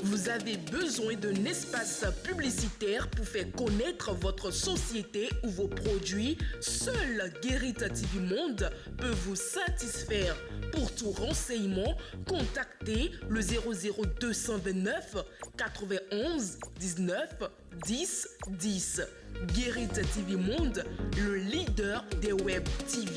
Vous avez besoin d'un espace publicitaire pour faire connaître votre société ou vos produits? Seul Guérit TV Monde peut vous satisfaire. Pour tout renseignement, contactez le 00229 91 19 10 10. Guérit TV Monde, le leader des web TV.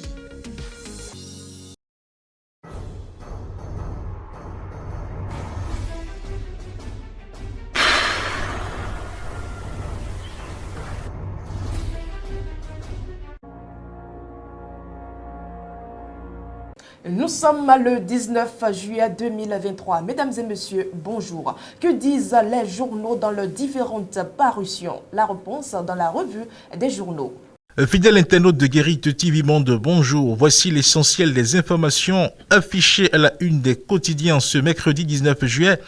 Nous sommes le 19 juillet 2023. Mesdames et messieurs, bonjour. Que disent les journaux dans leurs différentes parutions? La réponse dans la revue des journaux. Fidèle internaute de Guérit TV Monde, bonjour. Voici l'essentiel des informations affichées à la une des quotidiens ce mercredi 19 juillet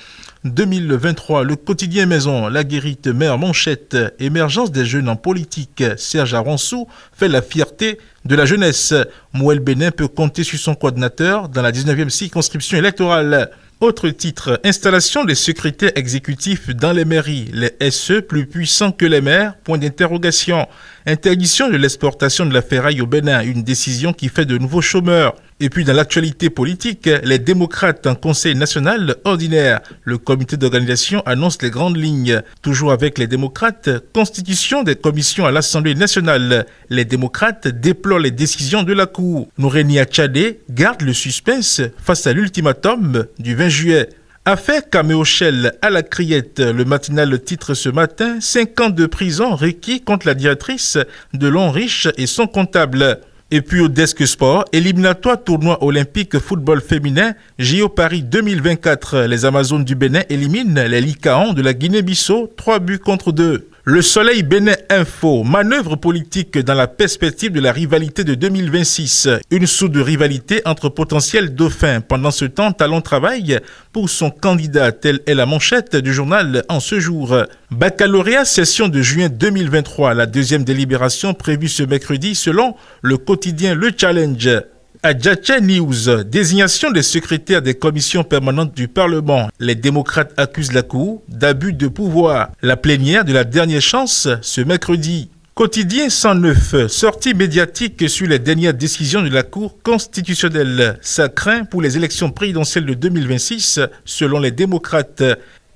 2023. Le quotidien Maison, la Guérite Mère Manchette, émergence des jeunes en politique. Serge Aransou fait la fierté de la jeunesse. Mouel Bénin peut compter sur son coordinateur dans la 19e circonscription électorale. Autre titre, installation des secrétaires exécutifs dans les mairies. Les SE plus puissants que les maires, point d'interrogation. Interdiction de l'exportation de la ferraille au Bénin, une décision qui fait de nouveaux chômeurs. Et puis dans l'actualité politique, les démocrates en conseil national ordinaire. Le comité d'organisation annonce les grandes lignes. Toujours avec les démocrates, constitution des commissions à l'Assemblée nationale. Les démocrates déplorent les décisions de la Cour. Noureni Achadé garde le suspense face à l'ultimatum du 20 juillet. Affaire Caméo Shell à la criette, le matinal titre ce matin, 5 ans de prison requis contre la directrice de Longriche et son comptable. Et puis au desk sport, éliminatoire tournoi olympique football féminin, JO Paris 2024. Les Amazones du Bénin éliminent les Lycaons de la Guinée-Bissau, 3-2. Le Soleil Bénin Info, manœuvre politique dans la perspective de la rivalité de 2026. Une soude rivalité entre potentiels dauphins. Pendant ce temps, Talon travaille pour son candidat. Telle est la manchette du journal en ce jour. Baccalauréat session de juin 2023. La deuxième délibération prévue ce mercredi selon le quotidien Le Challenge. Adjacha News, désignation des secrétaires des commissions permanentes du Parlement. Les démocrates accusent la Cour d'abus de pouvoir. La plénière de la dernière chance ce mercredi. Quotidien 109, sortie médiatique sur les dernières décisions de la Cour constitutionnelle. Ça craint pour les élections présidentielles de 2026 selon les démocrates.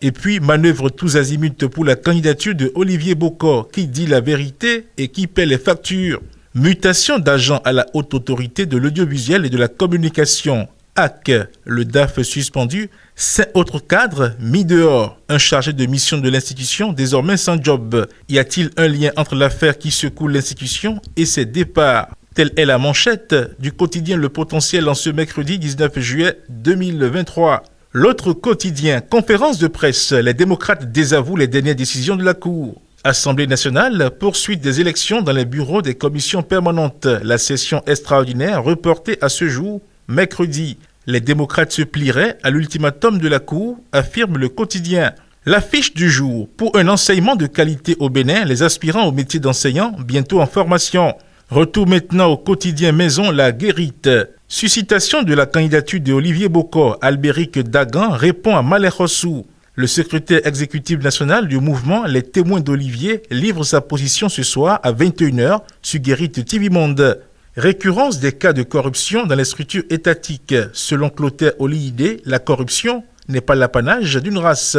Et puis, manœuvre tous azimuts pour la candidature de Olivier Bokor, qui dit la vérité et qui paie les factures. Mutation d'agent à la haute autorité de l'audiovisuel et de la communication. HAC, le DAF suspendu, 5 autres cadres mis dehors. Un chargé de mission de l'institution désormais sans job. Y a-t-il un lien entre l'affaire qui secoue l'institution et ses départs? Telle est la manchette du quotidien Le Potentiel en ce mercredi 19 juillet 2023. L'autre quotidien, conférence de presse, les démocrates désavouent les dernières décisions de la Cour. Assemblée nationale, poursuite des élections dans les bureaux des commissions permanentes. La session extraordinaire reportée à ce jour, mercredi. Les démocrates se plieraient à l'ultimatum de la Cour, affirme le quotidien. L'affiche du jour, pour un enseignement de qualité au Bénin, les aspirants au métier d'enseignant, bientôt en formation. Retour maintenant au quotidien Maison, la Guérite. Suscitation de la candidature de Olivier Bokor, Albéric Dagan répond à Malek Rossou. Le secrétaire exécutif national du mouvement Les Témoins d'Olivier livre sa position ce soir à 21h sur Guérit TV Monde. Récurrence des cas de corruption dans les structures étatiques. Selon Clotaire Olihide, la corruption n'est pas l'apanage d'une race.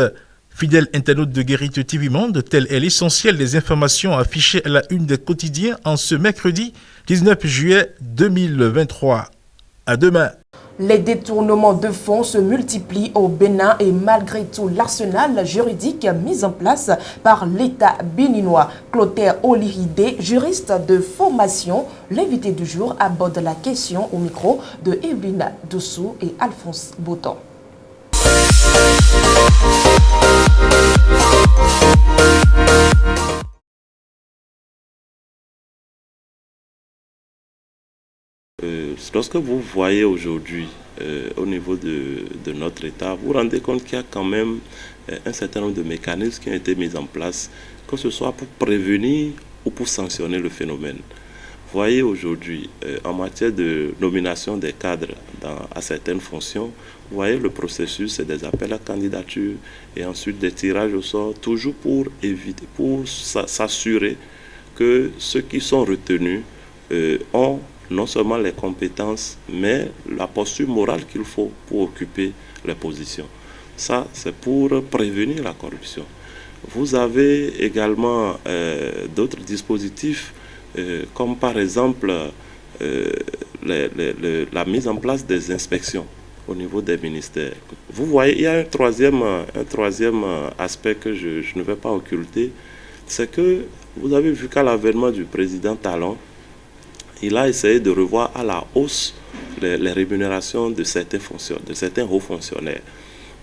Fidèle internaute de Guérit TV Monde, tel est l'essentiel des informations affichées à la une des quotidiens en ce mercredi 19 juillet 2023. À demain. Les détournements de fonds se multiplient au Bénin et malgré tout l'arsenal juridique mis en place par l'État béninois. Clotaire Olihide, juriste de formation, l'invité du jour aborde la question au micro de Evelyne Doussou et Alphonse Bouton. Lorsque vous voyez aujourd'hui au niveau de notre État, vous vous rendez compte qu'il y a quand même un certain nombre de mécanismes qui ont été mis en place, que ce soit pour prévenir ou pour sanctionner le phénomène. voyez aujourd'hui, en matière de nomination des cadres à certaines fonctions, vous voyez le processus, c'est des appels à candidature et ensuite des tirages au sort, toujours pour éviter, pour s'assurer que ceux qui sont retenus ont non seulement les compétences, mais la posture morale qu'il faut pour occuper les positions. Ça, c'est pour prévenir la corruption. Vous avez également d'autres dispositifs, comme par exemple la mise en place des inspections au niveau des ministères. Vous voyez, il y a un troisième aspect que je ne vais pas occulter, c'est que vous avez vu qu'à l'avènement du président Talon, il a essayé de revoir à la hausse les rémunérations de certains hauts fonctionnaires.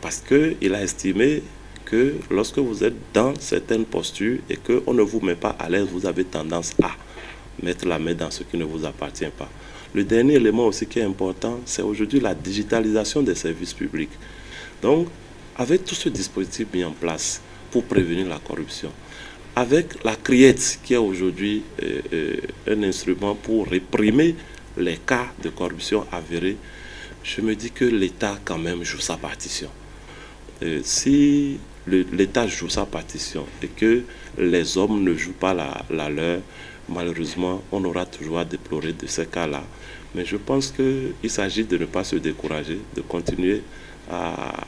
Parce qu'il a estimé que lorsque vous êtes dans certaines postures et qu'on ne vous met pas à l'aise, vous avez tendance à mettre la main dans ce qui ne vous appartient pas. Le dernier élément aussi qui est important, c'est aujourd'hui la digitalisation des services publics. Donc, avec tout ce dispositif mis en place pour prévenir la corruption, avec la CRIET qui est aujourd'hui un instrument pour réprimer les cas de corruption avérés, je me dis que l'État quand même joue sa partition. Si l'État joue sa partition et que les hommes ne jouent pas la leur, malheureusement, on aura toujours à déplorer de ces cas-là. Mais je pense qu'il s'agit de ne pas se décourager, de continuer à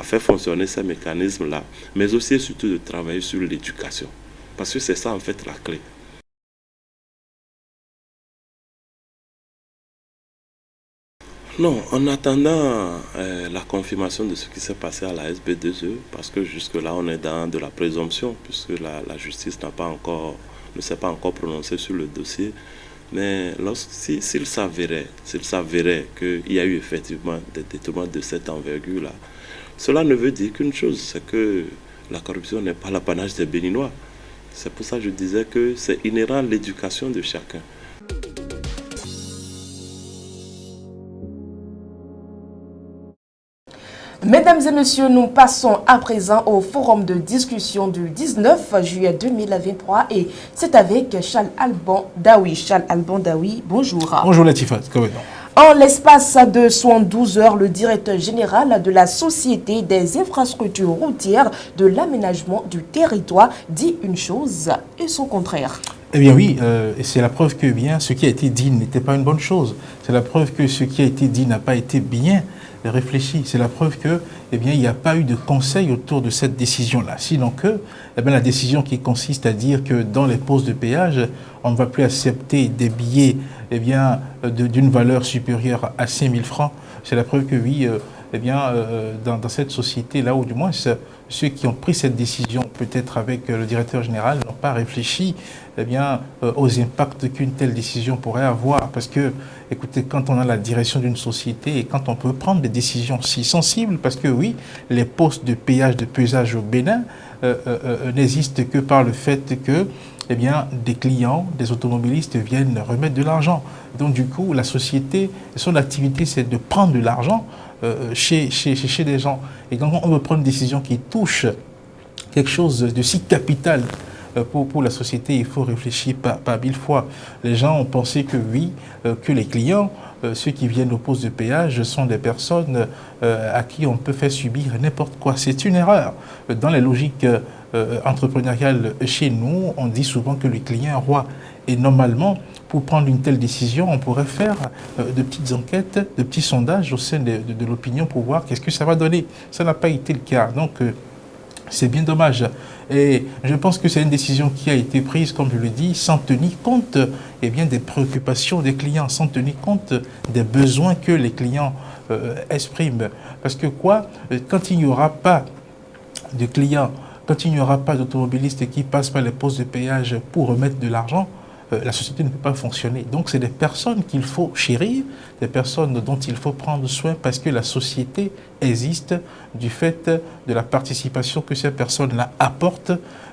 faire fonctionner ces mécanismes-là, mais aussi et surtout de travailler sur l'éducation. Parce que c'est ça en fait la clé. Non, en attendant la confirmation de ce qui s'est passé à la SB2E, parce que jusque-là on est dans de la présomption, puisque la justice ne s'est pas encore prononcée sur le dossier, mais s'il s'avérait qu'il y a eu effectivement des détournements de cette envergure-là, cela ne veut dire qu'une chose, c'est que la corruption n'est pas l'apanage des Béninois. C'est pour ça que je disais que c'est inhérent à l'éducation de chacun. Mesdames et messieurs, nous passons à présent au forum de discussion du 19 juillet 2023 et c'est avec Charles Alban Daoui. Charles Alban Daoui, bonjour. Bonjour Latifa, comment est-ce? En l'espace de 112 heures, le directeur général de la Société des infrastructures routières de l'aménagement du territoire dit une chose et son contraire. Eh bien oui, et c'est la preuve que ce qui a été dit n'était pas une bonne chose. C'est la preuve que ce qui a été dit n'a pas été bien réfléchi. C'est la preuve que, il n'y a pas eu de conseil autour de cette décision-là. Sinon que, la décision qui consiste à dire que dans les postes de péage, on ne va plus accepter des billets, d'une valeur supérieure à 5 000 francs. C'est la preuve que oui, dans cette société-là, ou du moins ceux qui ont pris cette décision, peut-être avec le directeur général, n'ont pas réfléchi aux impacts qu'une telle décision pourrait avoir. Parce que, écoutez, quand on a la direction d'une société et quand on peut prendre des décisions si sensibles, parce que oui, les postes de péage, de pesage au Bénin n'existent que par le fait que des clients, des automobilistes viennent remettre de l'argent. Donc du coup, la société, son activité, c'est de prendre de l'argent chez des gens. Et quand on veut prendre une décision qui touche quelque chose de si capital pour la société, il faut réfléchir pas 1000 fois. Les gens ont pensé que oui, que les clients, ceux qui viennent au poste de péage, sont des personnes à qui on peut faire subir n'importe quoi. C'est une erreur. Dans les logiques entrepreneuriales chez nous, on dit souvent que le client est roi. Et normalement, pour prendre une telle décision, on pourrait faire de petites enquêtes, de petits sondages au sein de l'opinion pour voir qu'est-ce que ça va donner. Ça n'a pas été le cas. Donc, c'est bien dommage. Et je pense que c'est une décision qui a été prise, comme je le dis, sans tenir compte des préoccupations des clients, sans tenir compte des besoins que les clients expriment. Parce que quand il n'y aura pas de clients, quand il n'y aura pas d'automobilistes qui passent par les postes de péage pour remettre de l'argent, la société ne peut pas fonctionner. Donc, c'est des personnes qu'il faut chérir, des personnes dont il faut prendre soin parce que la société existe du fait de la participation que ces personnes-là apportent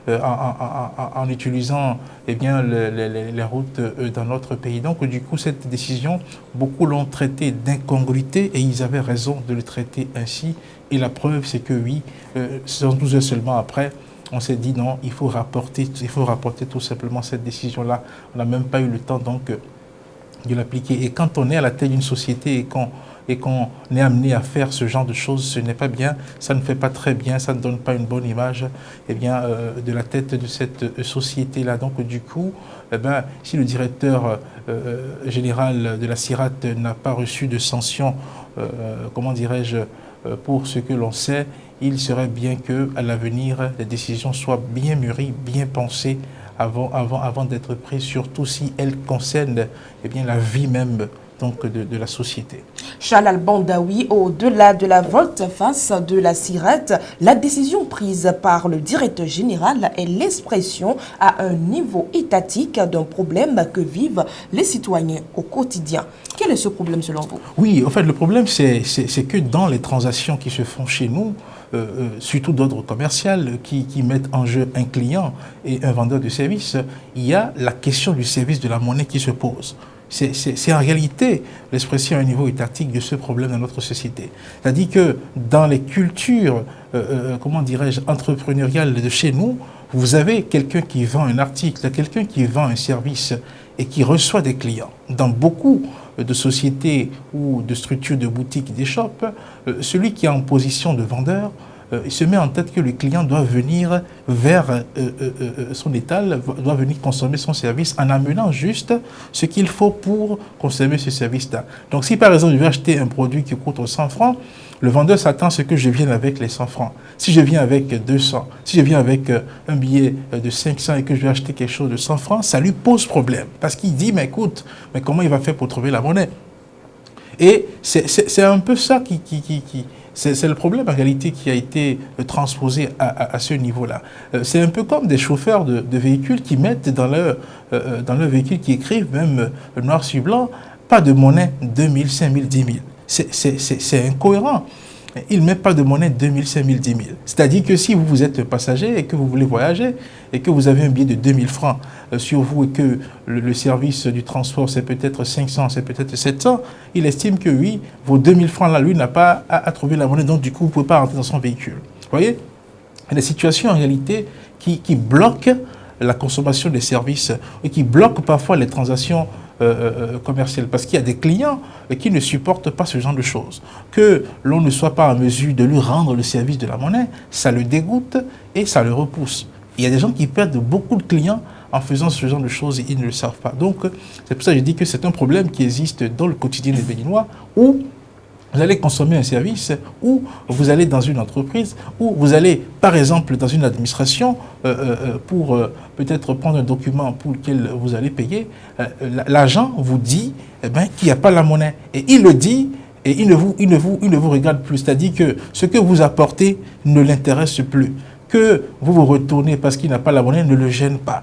en utilisant les routes dans notre pays. Donc, du coup, cette décision, beaucoup l'ont traitée d'incongruité et ils avaient raison de le traiter ainsi. Et la preuve, c'est que oui, 112 heures seulement après, on s'est dit non, il faut rapporter tout simplement cette décision-là. On n'a même pas eu le temps donc de l'appliquer. Et quand on est à la tête d'une société et qu'on est amené à faire ce genre de choses, ce n'est pas bien, ça ne fait pas très bien, ça ne donne pas une bonne image de la tête de cette société-là. Donc du coup, si le directeur général de la CIRAT n'a pas reçu de sanction, pour ce que l'on sait, il serait bien qu'à l'avenir, les décisions soient bien mûries, bien pensées avant d'être prises, surtout si elles concernent la vie même donc, de la société. Charles Alban Daoui, au-delà de la volte-face de la CIRAT, la décision prise par le directeur général est l'expression à un niveau étatique d'un problème que vivent les citoyens au quotidien. Quel est ce problème selon vous? Oui, en fait, le problème, c'est que dans les transactions qui se font chez nous, surtout d'ordre commercial, qui mettent en jeu un client et un vendeur de services, il y a la question du service de la monnaie qui se pose. C'est en réalité l'expression à un niveau étatique de ce problème dans notre société. C'est-à-dire que dans les cultures, entrepreneuriales de chez nous, vous avez quelqu'un qui vend un article, quelqu'un qui vend un service et qui reçoit des clients. Dans beaucoup de sociétés ou de structures de boutiques, des shops, celui qui est en position de vendeur, il se met en tête que le client doit venir vers son étal, doit venir consommer son service en amenant juste ce qu'il faut pour consommer ce service-là. Donc si par exemple je vais acheter un produit qui coûte 100 francs, le vendeur s'attend à ce que je vienne avec les 100 francs. Si je viens avec 200, si je viens avec un billet de 500 et que je vais acheter quelque chose de 100 francs, ça lui pose problème. Parce qu'il dit, mais écoute, mais comment il va faire pour trouver la monnaie? Et c'est un peu ça c'est le problème en réalité qui a été transposé à ce niveau-là. C'est un peu comme des chauffeurs de véhicules qui mettent dans leur véhicule, qui écrivent même noir sur blanc, pas de monnaie 2000, 5000, 10 000. C'est incohérent. Il ne met pas de monnaie 2000, 5000, 10 000. C'est-à-dire que si vous êtes passager et que vous voulez voyager et que vous avez un billet de 2000 francs sur vous et que le service du transport c'est peut-être 500, c'est peut-être 700, il estime que oui, vos 2000 francs là, lui n'a pas à trouver la monnaie, donc du coup vous ne pouvez pas rentrer dans son véhicule. Vous voyez? Il y a des situations en réalité qui bloquent la consommation des services et qui bloquent parfois les transactions commerciales, parce qu'il y a des clients qui ne supportent pas ce genre de choses. Que l'on ne soit pas en mesure de lui rendre le service de la monnaie, ça le dégoûte et ça le repousse. Il y a des gens qui perdent beaucoup de clients en faisant ce genre de choses et ils ne le savent pas. Donc, c'est pour ça que je dis que c'est un problème qui existe dans le quotidien des Béninois où vous allez consommer un service, ou vous allez dans une entreprise, ou vous allez, par exemple, dans une administration pour peut-être prendre un document pour lequel vous allez payer. L'agent vous dit qu'il n'y a pas la monnaie. Et il le dit, et il ne vous regarde plus. C'est-à-dire que ce que vous apportez ne l'intéresse plus. Que vous vous retournez parce qu'il n'a pas la monnaie ne le gêne pas.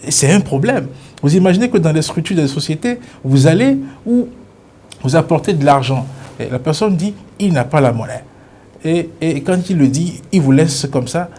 C'est un problème. Vous imaginez que dans les structures des sociétés, vous allez où vous apportez de l'argent. Et la personne dit, il n'a pas la monnaie. Et quand il le dit, il vous laisse comme ça.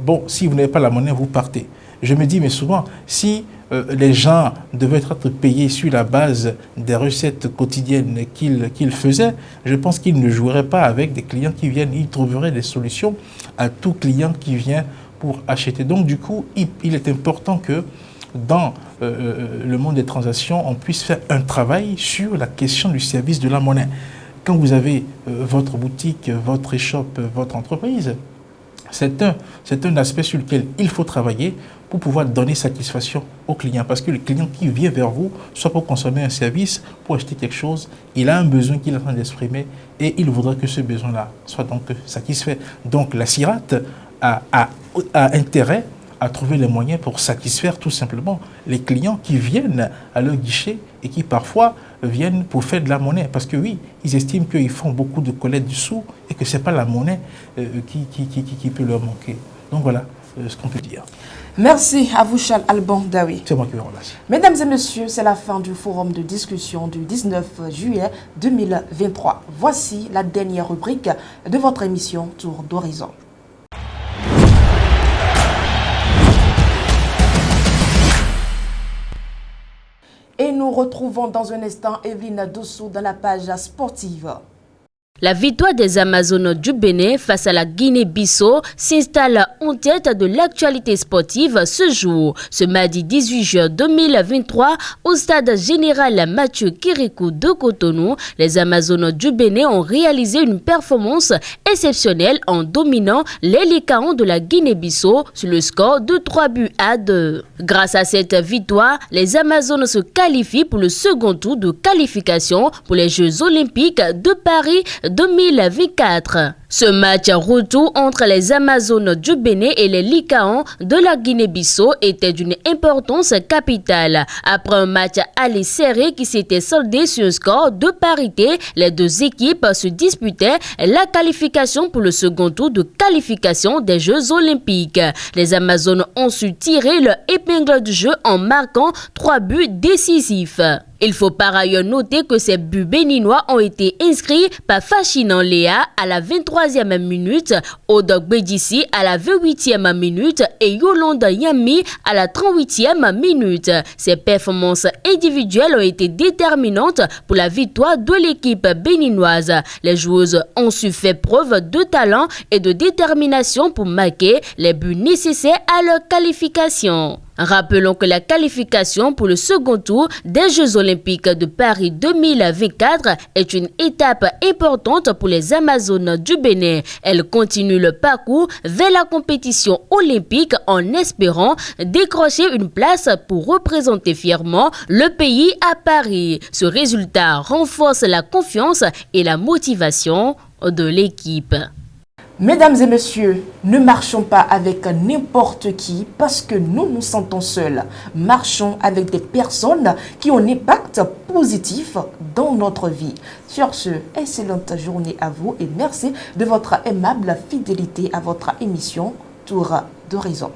Bon, si vous n'avez pas la monnaie, vous partez. Je me dis, mais souvent, si les gens devaient être payés sur la base des recettes quotidiennes qu'ils faisaient, je pense qu'ils ne joueraient pas avec des clients qui viennent. Ils trouveraient des solutions à tout client qui vient pour acheter. Donc, du coup, il est important que dans le monde des transactions, on puisse faire un travail sur la question du service de la monnaie. Quand vous avez votre boutique, votre shop, votre entreprise, c'est un aspect sur lequel il faut travailler pour pouvoir donner satisfaction au client. Parce que le client qui vient vers vous, soit pour consommer un service, pour acheter quelque chose, il a un besoin qu'il est en train d'exprimer et il voudrait que ce besoin-là soit donc satisfait. Donc la CIRAT a intérêt à trouver les moyens pour satisfaire tout simplement les clients qui viennent à leur guichet et qui parfois viennent pour faire de la monnaie. Parce que oui, ils estiment qu'ils font beaucoup de collecte du sous et que ce n'est pas la monnaie qui peut leur manquer. Donc voilà ce qu'on peut dire. Merci à vous, Charles Alban Daoui. C'est moi qui vous remercie. Mesdames et messieurs, c'est la fin du forum de discussion du 19 juillet 2023. Voici la dernière rubrique de votre émission Tour d'horizon. Et nous retrouvons dans un instant Evelyne Dossou dans la page sportive. La victoire des Amazones du Bénin face à la Guinée-Bissau s'installe en tête de l'actualité sportive ce jour. Ce mardi 18 juin 2023, au stade général Mathieu Kérékou de Cotonou, les Amazones du Bénin ont réalisé une performance exceptionnelle en dominant les Lycaons de la Guinée-Bissau sur le score de 3-2. Grâce à cette victoire, les Amazones se qualifient pour le second tour de qualification pour les Jeux Olympiques de Paris 2024. Ce match retour entre les Amazones du Bénin et les Lycaons de la Guinée-Bissau était d'une importance capitale. Après un match aller serré qui s'était soldé sur un score de parité, les deux équipes se disputaient la qualification pour le second tour de qualification des Jeux Olympiques. Les Amazones ont su tirer leur épingle du jeu en marquant 3 buts décisifs. Il faut par ailleurs noter que ces buts béninois ont été inscrits par Fashinan Léa à la 23e minute, Odok Bedissi à la 28e minute et Yolanda Yami à la 38e minute. Ces performances individuelles ont été déterminantes pour la victoire de l'équipe béninoise. Les joueuses ont su faire preuve de talent et de détermination pour marquer les buts nécessaires à leur qualification. Rappelons que la qualification pour le second tour des Jeux Olympiques de Paris 2024 est une étape importante pour les Amazones du Bénin. Elles continuent le parcours vers la compétition olympique en espérant décrocher une place pour représenter fièrement le pays à Paris. Ce résultat renforce la confiance et la motivation de l'équipe. Mesdames et messieurs, ne marchons pas avec n'importe qui parce que nous nous sentons seuls. Marchons avec des personnes qui ont un impact positif dans notre vie. Sur ce, excellente journée à vous et merci de votre aimable fidélité à votre émission Tour d'Horizon.